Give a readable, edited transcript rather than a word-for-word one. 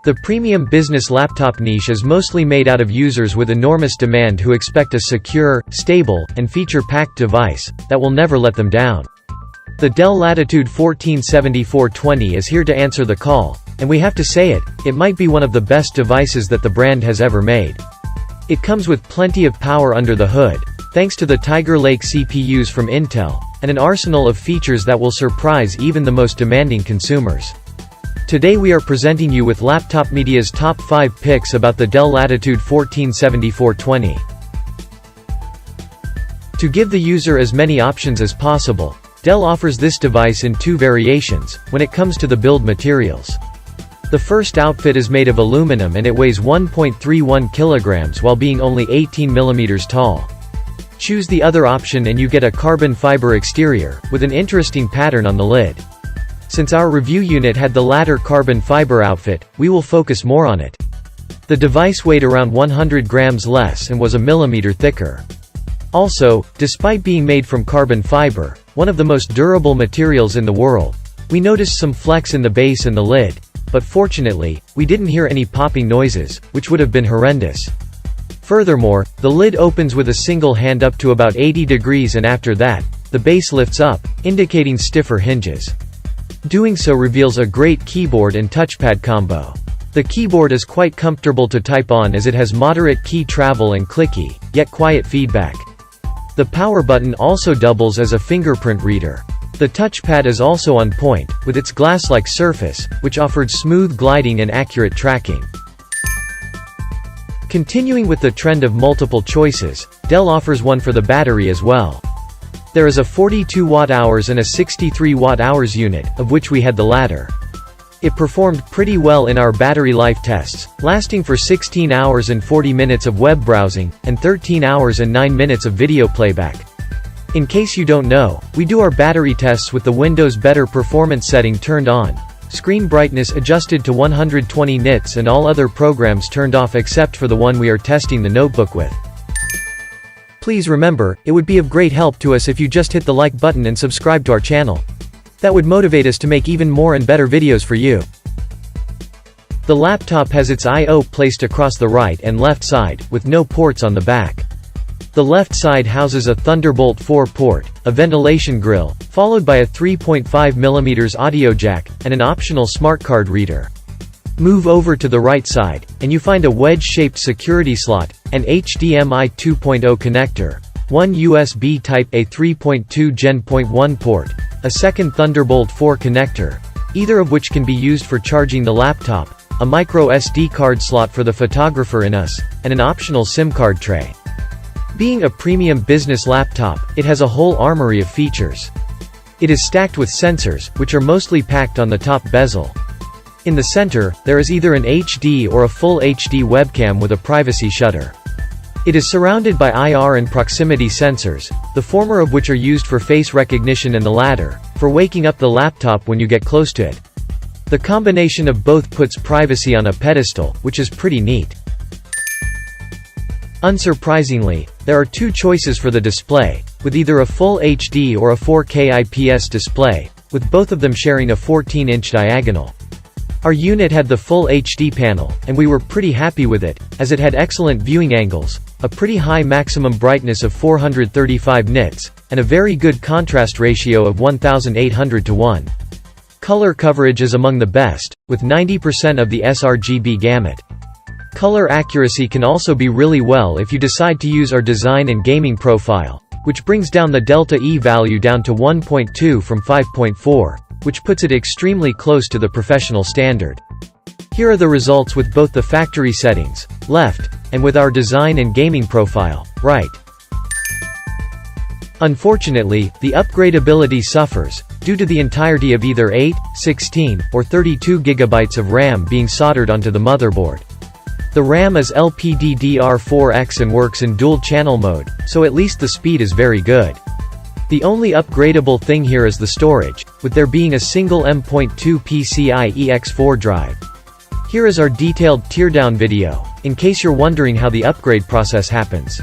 The premium business laptop niche is mostly made out of users with enormous demand who expect a secure, stable, and feature-packed device that will never let them down. The Dell Latitude 147420 is here to answer the call, and we have to say it might be one of the best devices that the brand has ever made. It comes with plenty of power under the hood, thanks to the Tiger Lake CPUs from Intel, and an arsenal of features that will surprise even the most demanding consumers. Today we are presenting you with Laptop Media's top 5 picks about the Dell Latitude 147420. To give the user as many options as possible, Dell offers this device in 2 variations, when it comes to the build materials. The first outfit is made of aluminum and it weighs 1.31 kilograms while being only 18 millimeters tall. Choose the other option and you get a carbon fiber exterior, with an interesting pattern on the lid. Since our review unit had the latter carbon fiber outfit, we will focus more on it. The device weighed around 100 grams less and was a millimeter thicker. Also, despite being made from carbon fiber, one of the most durable materials in the world, we noticed some flecks in the base and the lid, but fortunately, we didn't hear any popping noises, which would have been horrendous. Furthermore, the lid opens with a single hand up to about 80 degrees and after that, the base lifts up, indicating stiffer hinges. Doing so reveals a great keyboard and touchpad combo. The keyboard is quite comfortable to type on as it has moderate key travel and clicky, yet quiet feedback. The power button also doubles as a fingerprint reader. The touchpad is also on point, with its glass-like surface, which offered smooth gliding and accurate tracking. Continuing with the trend of multiple choices, Dell offers one for the battery as well. There is a 42 watt-hours and a 63 watt-hours unit, of which we had the latter. It performed pretty well in our battery life tests, lasting for 16 hours and 40 minutes of web browsing, and 13 hours and 9 minutes of video playback. In case you don't know, we do our battery tests with the Windows Better Performance setting turned on, screen brightness adjusted to 120 nits and all other programs turned off except for the one we are testing the notebook with. Please remember, it would be of great help to us if you just hit the like button and subscribe to our channel. That would motivate us to make even more and better videos for you. The laptop has its I/O placed across the right and left side, with no ports on the back. The left side houses a Thunderbolt 4 port, a ventilation grill, followed by a 3.5mm audio jack, and an optional smart card reader. Move over to the right side, and you find a wedge-shaped security slot, an HDMI 2.0 connector, one USB Type-A 3.2 Gen.1 port, a second Thunderbolt 4 connector, either of which can be used for charging the laptop, a micro SD card slot for the photographer in us, and an optional SIM card tray. Being a premium business laptop, it has a whole armory of features. It is stacked with sensors, which are mostly packed on the top bezel. In the center, there is either an HD or a full HD webcam with a privacy shutter. It is surrounded by IR and proximity sensors, the former of which are used for face recognition and the latter, for waking up the laptop when you get close to it. The combination of both puts privacy on a pedestal, which is pretty neat. Unsurprisingly, there are 2 choices for the display, with either a full HD or a 4K IPS display, with both of them sharing a 14-inch diagonal. Our unit had the full HD panel, and we were pretty happy with it, as it had excellent viewing angles, a pretty high maximum brightness of 435 nits, and a very good contrast ratio of 1800:1. Color coverage is among the best, with 90% of the sRGB gamut. Color accuracy can also be really well if you decide to use our design and gaming profile, which brings down the delta E value down to 1.2 from 5.4. which puts it extremely close to the professional standard. Here are the results with both the factory settings, left, and with our design and gaming profile, right. Unfortunately, the upgradability suffers, due to the entirety of either 8, 16, or 32 GB of RAM being soldered onto the motherboard. The RAM is LPDDR4X and works in dual-channel mode, so at least the speed is very good. The only upgradable thing here is the storage, with there being a single M.2 PCIe X4 drive. Here is our detailed teardown video, in case you're wondering how the upgrade process happens.